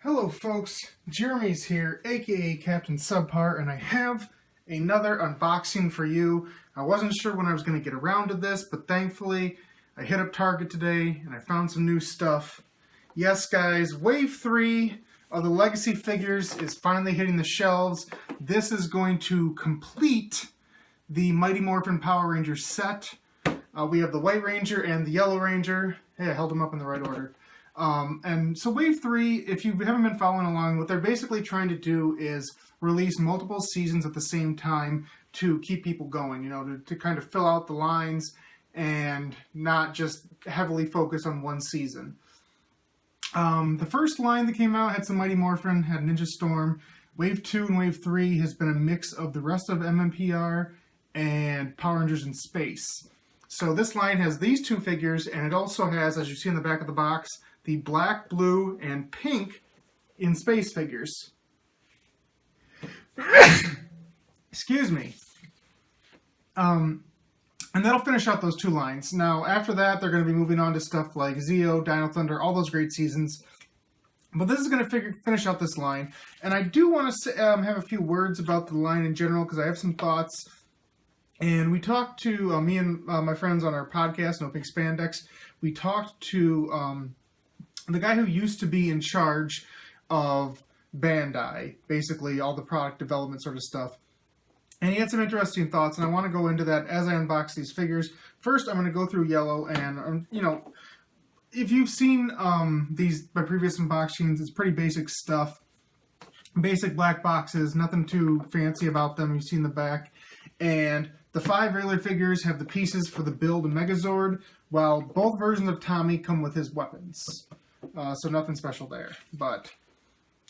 Hello folks, Jeremy's here, aka Captain Subpar, and I have another unboxing for you. I wasn't sure when I was going to get around to this, but thankfully I hit up Target today and I found some new stuff. Yes guys, Wave 3 of the Legacy figures is finally hitting the shelves. This is going to complete the Mighty Morphin Power Rangers set. We have the White Ranger and the Yellow Ranger. Hey, I held them up in the right order. And so Wave 3, if you haven't been following along, what they're basically trying to do is release multiple seasons at the same time to keep people going, you know, to kind of fill out the lines and not just heavily focus on one season. The first line that came out had some Mighty Morphin, had Ninja Storm. Wave 2 and Wave 3 has been a mix of the rest of MMPR and Power Rangers in Space. So this line has these two figures, and it also has, as you see in the back of the box, the black, blue, and pink in Space figures. Excuse me. And that'll finish out those two lines. Now, after that, they're going to be moving on to stuff like Zeo, Dino Thunder, all those great seasons. But this is going to finish out this line. And I do want to have a few words about the line in general, because I have some thoughts. And we talked to, me and my friends on our podcast, No Pink Spandex, we talked to the guy who used to be in charge of Bandai, basically all the product development sort of stuff. And he had some interesting thoughts, and I want to go into that as I unbox these figures. First, I'm going to go through Yellow, and, you know, if you've seen my previous unboxings, it's pretty basic stuff. Basic black boxes, nothing too fancy about them. You've seen the back. And the 5 regular figures have the pieces for the Build and Megazord, while both versions of Tommy come with his weapons. So nothing special there.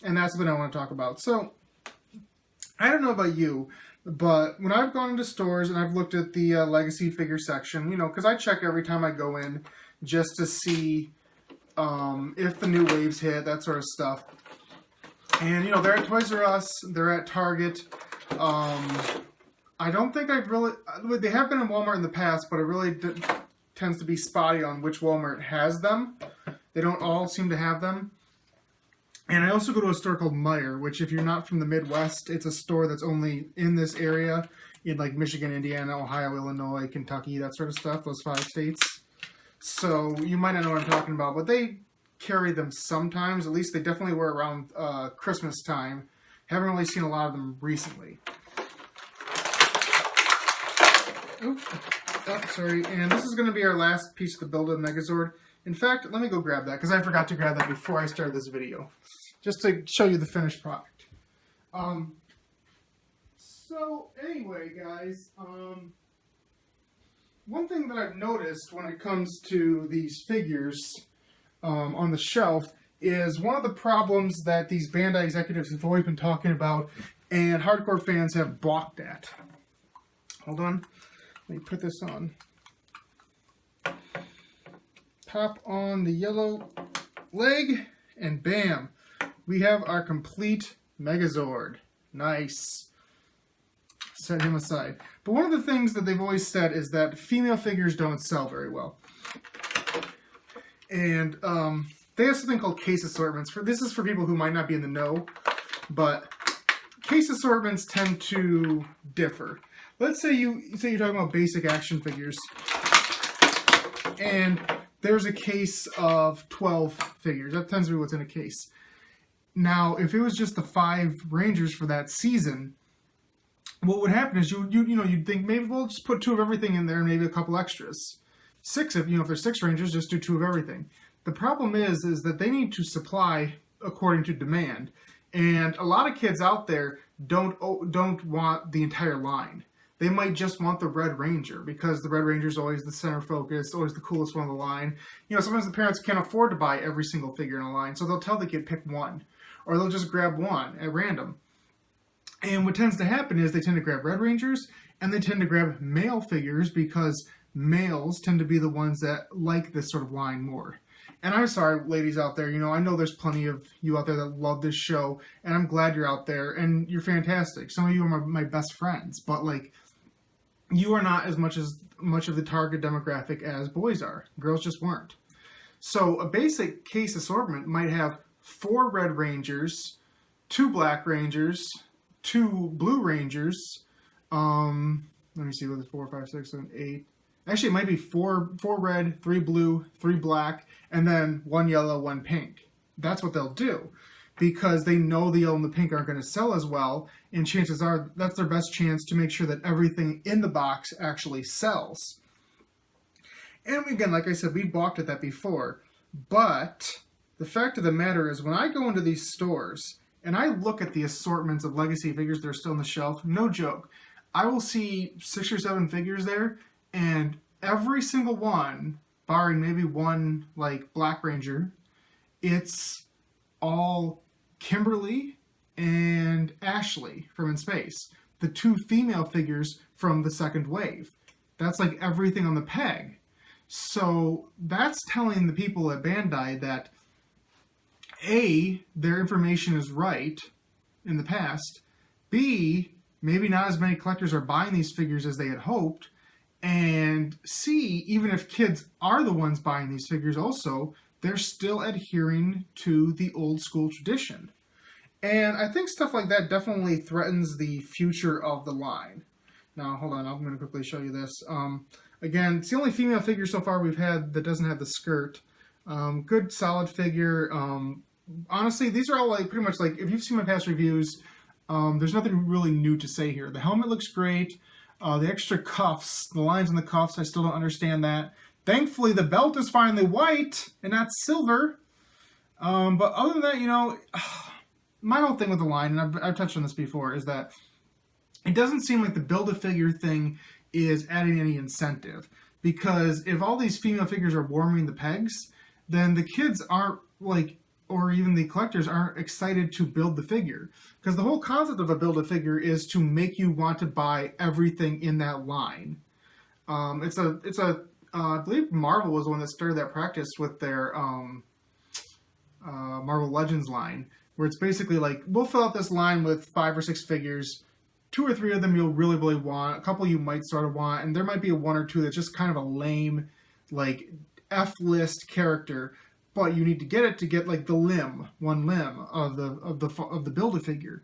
And that's what I want to talk about. So, I don't know about you, but when I've gone into stores and I've looked at the Legacy figure section, you know, because I check every time I go in just to see if the new waves hit, that sort of stuff. And, you know, they're at Toys R Us, they're at Target. I don't think I've really... They have been in Walmart in the past, but it really tends to be spotty on which Walmart has them. They don't all seem to have them. And I also go to a store called Meijer, which if you're not from the Midwest, it's a store that's only in this area, in like Michigan, Indiana, Ohio, Illinois, Kentucky, that sort of stuff, those 5 states. So you might not know what I'm talking about, but they carry them sometimes. At least they definitely were around Christmas time. Haven't really seen a lot of them recently. Oh, sorry. And this is going to be our last piece of the Build of Megazord. In fact, let me go grab that, because I forgot to grab that before I started this video. Just to show you the finished product. So, anyway, guys, one thing that I've noticed when it comes to these figures on the shelf is one of the problems that these Bandai executives have always been talking about and hardcore fans have balked at. Hold on. Let me put this on. Pop on the yellow leg, and bam! We have our complete Megazord. Nice. Set him aside. But one of the things that they've always said is that female figures don't sell very well. And they have something called case assortments. This is for people who might not be in the know, but case assortments tend to differ. Let's say you're talking about basic action figures, and there's a case of 12 figures. That tends to be what's in a case. Now, if it was just the 5 Rangers for that season, what would happen is you'd think maybe we'll just put 2 of everything in there and maybe a couple extras. 6 if there's 6 Rangers, just do 2 of everything. The problem is that they need to supply according to demand, and a lot of kids out there don't want the entire line. They might just want the Red Ranger because the Red Ranger is always the center focus, always the coolest one on the line. You know, sometimes the parents can't afford to buy every single figure in a line, so they'll tell the kid pick one, or they'll just grab one at random. And what tends to happen is they tend to grab Red Rangers, and they tend to grab male figures because males tend to be the ones that like this sort of line more. And I'm sorry, ladies out there, you know, I know there's plenty of you out there that love this show, and I'm glad you're out there, and you're fantastic. Some of you are my best friends, but like, you are not as much of the target demographic as boys are. Girls just weren't. So a basic case assortment might have 4 Red Rangers, 2 Black Rangers, 2 Blue Rangers. Let me see what it's 4, 5, 6, 7, 8. Actually, it might be 4 red, 3 blue, 3 black, and then 1 yellow, 1 pink. That's what they'll do, because they know the yellow and the pink aren't going to sell as well, and chances are that's their best chance to make sure that everything in the box actually sells. And again, like I said, we balked at that before, but the fact of the matter is when I go into these stores and I look at the assortments of legacy figures that are still on the shelf, no joke, I will see 6 or 7 figures there, and every single one, barring maybe one like Black Ranger, it's all Kimberly and Ashley from In Space, the 2 female figures from the second wave. That's like everything on the peg. So that's telling the people at Bandai that A, their information is right in the past, B, maybe not as many collectors are buying these figures as they had hoped, and C, even if kids are the ones buying these figures also, they're still adhering to the old school tradition. And I think stuff like that definitely threatens the future of the line. Now, hold on, I'm going to quickly show you this. Again, it's the only female figure so far we've had that doesn't have the skirt. Good, solid figure. Honestly, these are all like pretty much like, if you've seen my past reviews, there's nothing really new to say here. The helmet looks great. The extra cuffs, the lines on the cuffs, I still don't understand that. Thankfully, the belt is finally white and not silver. But other than that, you know, my whole thing with the line, and I've touched on this before, is that it doesn't seem like the Build-A-Figure thing is adding any incentive. Because if all these female figures are warming the pegs, then the kids aren't like, or even the collectors aren't excited to build the figure. Because the whole concept of a Build-A-Figure is to make you want to buy everything in that line. I believe Marvel was the one that started that practice with their Marvel Legends line, where it's basically like, we'll fill out this line with 5 or 6 figures. 2 or 3 of them you'll really, really want. A couple you might sort of want, and there might be 1 or 2 that's just kind of a lame, like, F-list character, but you need to get it to get like the one limb of the Build-A-Figure.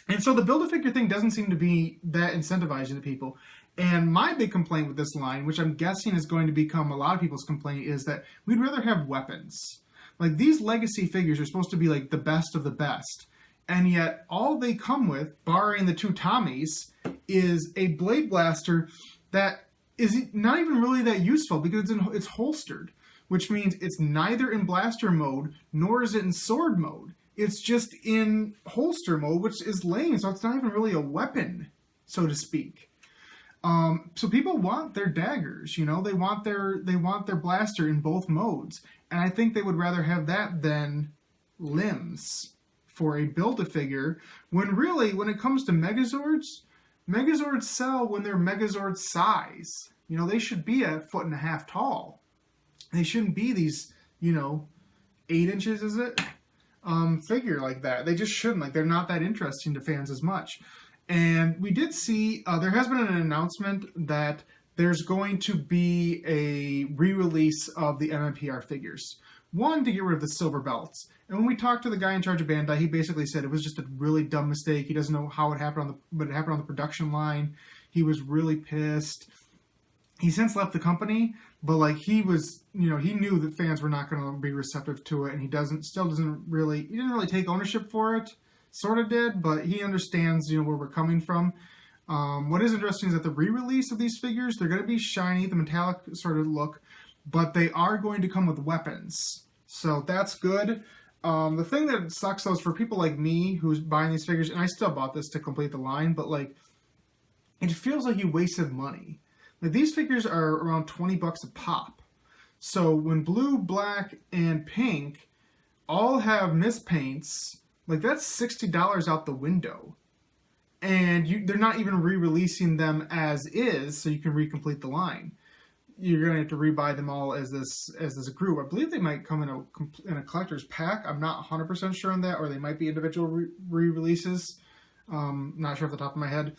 And so the Build-A-Figure thing doesn't seem to be that incentivizing to people. And my big complaint with this line, which I'm guessing is going to become a lot of people's complaint, is that we'd rather have weapons. Like, these legacy figures are supposed to be like the best of the best. And yet, all they come with, barring the 2 Tommies, is a Blade Blaster that is not even really that useful because it's holstered, which means it's neither in blaster mode, nor is it in sword mode. It's just in holster mode, which is lame, so it's not even really a weapon, so to speak. So people want their daggers, you know, they want their blaster in both modes, and I think they would rather have that than limbs for a Build-A-Figure, when really, when it comes to Megazords sell when they're Megazord size. You know, they should be 1.5 feet tall. They shouldn't be these, you know, 8 inches, is it? Figure like that. They just shouldn't. Like, they're not that interesting to fans as much. And we did see, there has been an announcement that there's going to be a re-release of the MMPR figures. One, to get rid of the silver belts. And when we talked to the guy in charge of Bandai, he basically said it was just a really dumb mistake. He doesn't know how it happened but it happened on the production line. He was really pissed. He since left the company, but like he was, you know, he knew that fans were not going to be receptive to it, and he didn't really take ownership for it. Sort of did, but he understands, you know, where we're coming from. What is interesting is that the re-release of these figures, they're going to be shiny, the metallic sort of look, but they are going to come with weapons. So that's good. The thing that sucks though is for people like me who's buying these figures, and I still bought this to complete the line, but like, it feels like you wasted money. Like, these figures are around $20 a pop. So when blue, black, and pink all have mispaints, like, that's $60 out the window. And they're not even re-releasing them as is, so you can recomplete the line. You're going to have to rebuy them all as this group. I believe they might come in a collector's pack. I'm not 100% sure on that, or they might be individual re-releases. Not sure off the top of my head.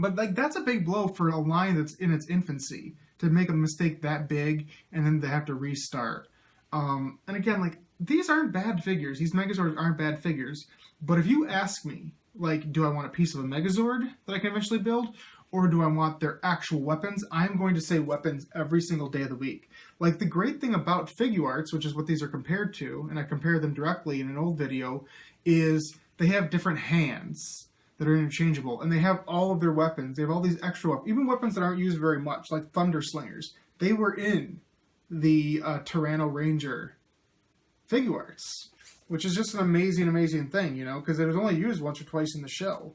But like, that's a big blow for a line that's in its infancy, to make a mistake that big and then they have to restart. And again, like, these aren't bad figures. These Megazords aren't bad figures. But if you ask me, like, do I want a piece of a Megazord that I can eventually build? Or do I want their actual weapons? I'm going to say weapons every single day of the week. Like, the great thing about Figuarts, which is what these are compared to, and I compared them directly in an old video, is they have different hands that are interchangeable, and they have all of their weapons. They have all these extra weapons, even weapons that aren't used very much, like Thunder Slingers. They were in the Tyranno Ranger Figuarts, which is just an amazing, amazing thing, you know, because it was only used once or twice in the show.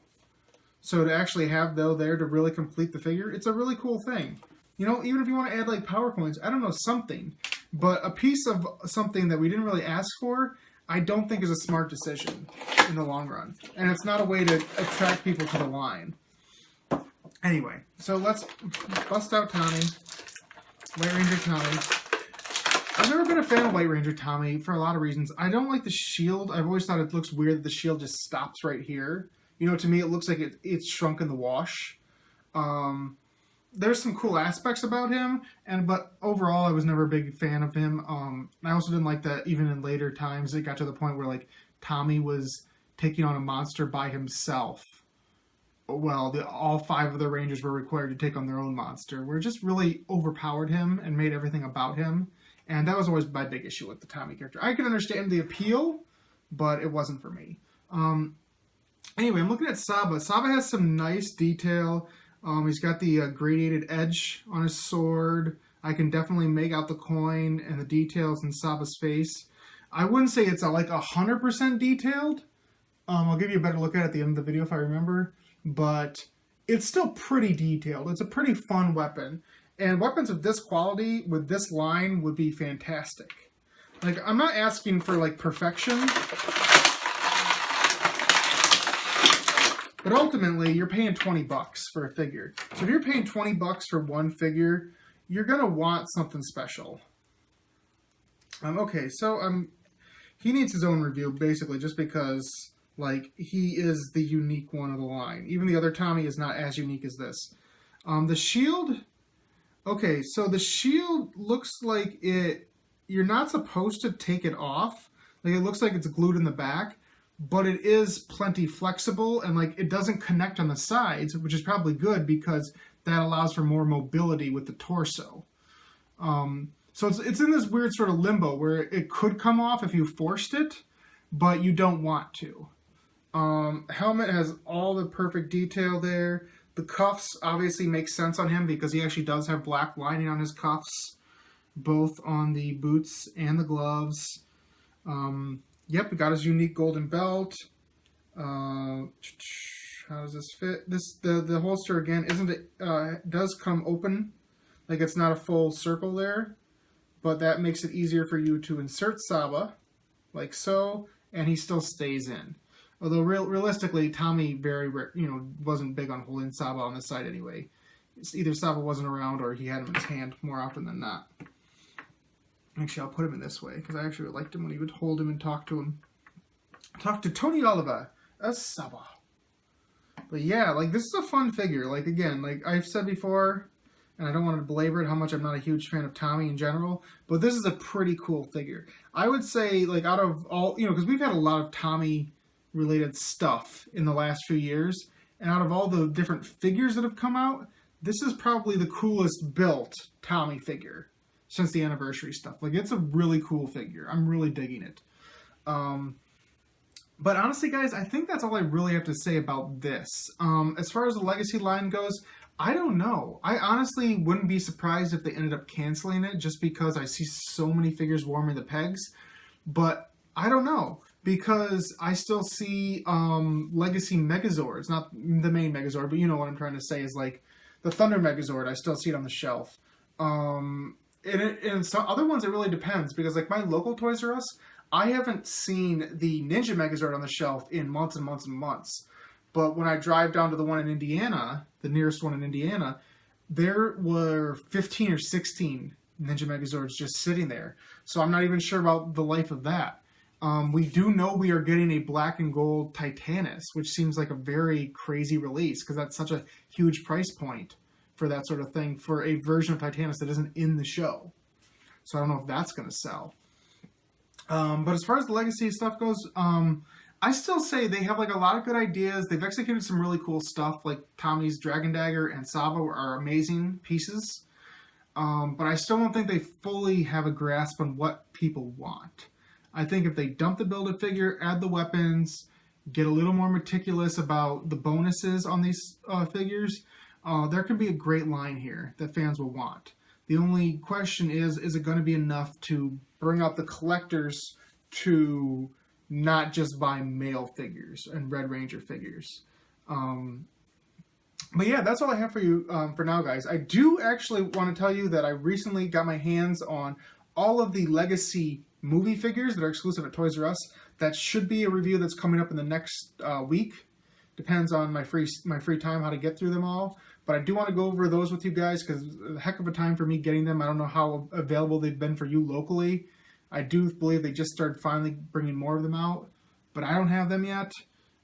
So to actually have though there to really complete the figure, it's a really cool thing. You know, even if you want to add like power coins, I don't know, something. But a piece of something that we didn't really ask for, I don't think is a smart decision in the long run. And it's not a way to attract people to the line. Anyway, so let's bust out Tommy. White Ranger Tommy. I've never been a fan of White Ranger Tommy for a lot of reasons. I don't like the shield. I've always thought it looks weird that the shield just stops right here. You know, to me, it looks like it's shrunk in the wash. There's some cool aspects about him, but overall, I was never a big fan of him. I also didn't like that even in later times, it got to the point where, like, Tommy was taking on a monster by himself. Well, all 5 of the Rangers were required to take on their own monster, where it just really overpowered him and made everything about him. And that was always my big issue with the Tommy character. I can understand the appeal, but it wasn't for me. Anyway, I'm looking at Saba. Saba has some nice detail. He's got the gradated edge on his sword. I can definitely make out the coin and the details in Saba's face. I wouldn't say it's like 100% detailed. I'll give you a better look at it at the end of the video if I remember. But it's still pretty detailed. It's a pretty fun weapon. And weapons of this quality with this line would be fantastic. Like, I'm not asking for, like, perfection. But ultimately, you're paying $20 for a figure. So if you're paying $20 for one figure, you're going to want something special. Okay, so he needs his own review, basically, just because, like, he is the unique one of the line. Even the other Tommy is not as unique as this. The shield... Okay, so the shield looks like you're not supposed to take it off. Like, it looks like it's glued in the back. But it is plenty flexible, and like it doesn't connect on the sides, which is probably good because that allows for more mobility with the torso. So it's in this weird sort of limbo where it could come off if you forced it, but you don't want to. Helmet has all the perfect detail there. The cuffs obviously make sense on him because he actually does have black lining on his cuffs, both on the boots and the gloves. Yep, we got his unique golden belt. How does this fit? The holster again does come open, like it's not a full circle there, but that makes it easier for you to insert Saba, like so, and he still stays in. Although realistically, Tommy wasn't big on holding Saba on the side anyway. It's either Saba wasn't around or he had him in his hand more often than not. Actually, I'll put him in this way, because I actually liked him when he would hold him and talk to him. Talk to Tony Oliver as Saba. But yeah, like, this is a fun figure. Like, again, like I've said before, and I don't want to belabor it, how much I'm not a huge fan of Tommy in general, but this is a pretty cool figure. I would say, like, out of all, because we've had a lot of Tommy-related stuff in the last few years, and out of all the different figures that have come out, this is probably the coolest built Tommy figure since the anniversary stuff. Like, it's a really cool figure. I'm really digging it. But honestly, guys, I think that's all I really have to say about this. As far as the Legacy line goes, I don't know. I honestly wouldn't be surprised if they ended up canceling it just because I see so many figures warming the pegs. But I don't know, because I still see Legacy Megazords, not the main Megazord, but you know what I'm trying to say is like the Thunder Megazord. I still see it on the shelf. And some other ones, it really depends, because like my local Toys R Us, I haven't seen the Ninja Megazord on the shelf in months and months and months. But when I drive down to the one in Indiana, the nearest one in Indiana, there were 15 or 16 Ninja Megazords just sitting there. So I'm not even sure about the life of that. We do know we are getting a black and gold Titanus, which seems like a very crazy release, because that's such a huge price point for that sort of thing, for a version of Titanus that isn't in the show. So I don't know if that's going to sell. But as far as the legacy stuff goes, I still say they have like a lot of good ideas. They've executed some really cool stuff, like Tommy's Dragon Dagger and Saba are amazing pieces. But I still don't think they fully have a grasp on what people want. I think if they dump the Build-A-Figure, add the weapons, get a little more meticulous about the bonuses on these figures, there could be a great line here that fans will want. The only question is it going to be enough to bring out the collectors to not just buy male figures and Red Ranger figures? But yeah, that's all I have for you for now, guys. I do actually want to tell you that I recently got my hands on all of the Legacy movie figures that are exclusive at Toys R Us. That should be a review that's coming up in the next week. Depends on my free time how to get through them all. But I do want to go over those with you guys because it's a heck of a time for me getting them. I don't know how available they've been for you locally. I do believe they just started finally bringing more of them out, but I don't have them yet.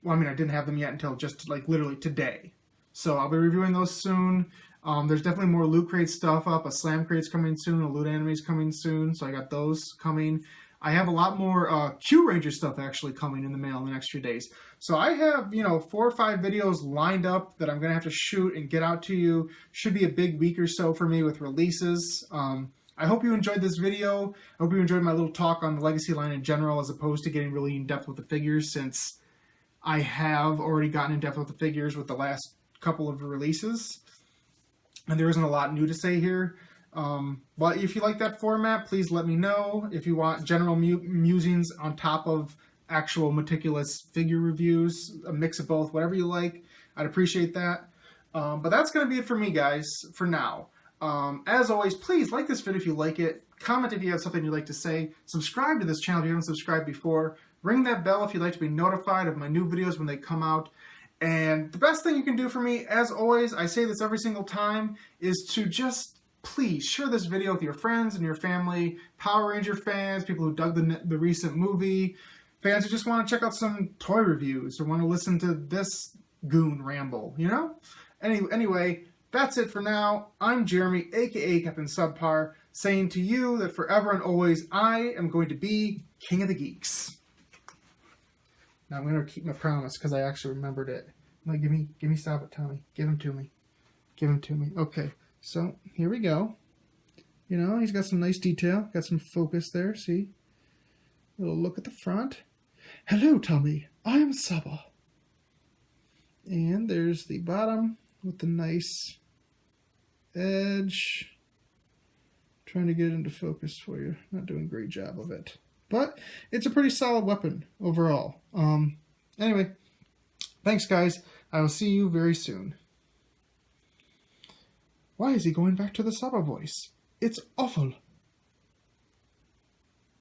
Well, I mean, I didn't have them yet until just like literally today. So I'll be reviewing those soon. There's definitely more Loot Crate stuff up. A Slam Crate's coming soon. A Loot Anime's coming soon. So I got those coming. I have a lot more Q Ranger stuff actually coming in the mail in the next few days. So I have, 4 or 5 videos lined up that I'm going to have to shoot and get out to you. Should be a big week or so for me with releases. I hope you enjoyed this video. I hope you enjoyed my little talk on the Legacy line in general as opposed to getting really in-depth with the figures, since I have already gotten in-depth with the figures with the last couple of releases. And there isn't a lot new to say here. But if you like that format, please let me know. If you want general musings on top of actual meticulous figure reviews, a mix of both, whatever you like, I'd appreciate that. But that's going to be it for me, guys, for now. As always, please like this video if you like it. Comment if you have something you'd like to say. Subscribe to this channel if you haven't subscribed before. Ring that bell if you'd like to be notified of my new videos when they come out. And the best thing you can do for me, as always, I say this every single time, is to just please share this video with your friends and your family, Power Ranger fans, people who dug the recent movie, fans who just want to check out some toy reviews or want to listen to this goon ramble, Anyway, that's it for now. I'm Jeremy, aka Captain Subpar, saying to you that forever and always I am going to be King of the Geeks. Now I'm going to keep my promise because I actually remembered it. Like, give me Sabbath, Tommy. Give him to me. Give him to me. Okay, so here we go. He's got some nice detail. Got some focus there, see? A little look at the front. Hello, Tommy. I am Saba. And there's the bottom with the nice edge. Trying to get it into focus for you. Not doing a great job of it. But it's a pretty solid weapon overall. Anyway, thanks, guys. I will see you very soon. Why is he going back to the Saba voice? It's awful.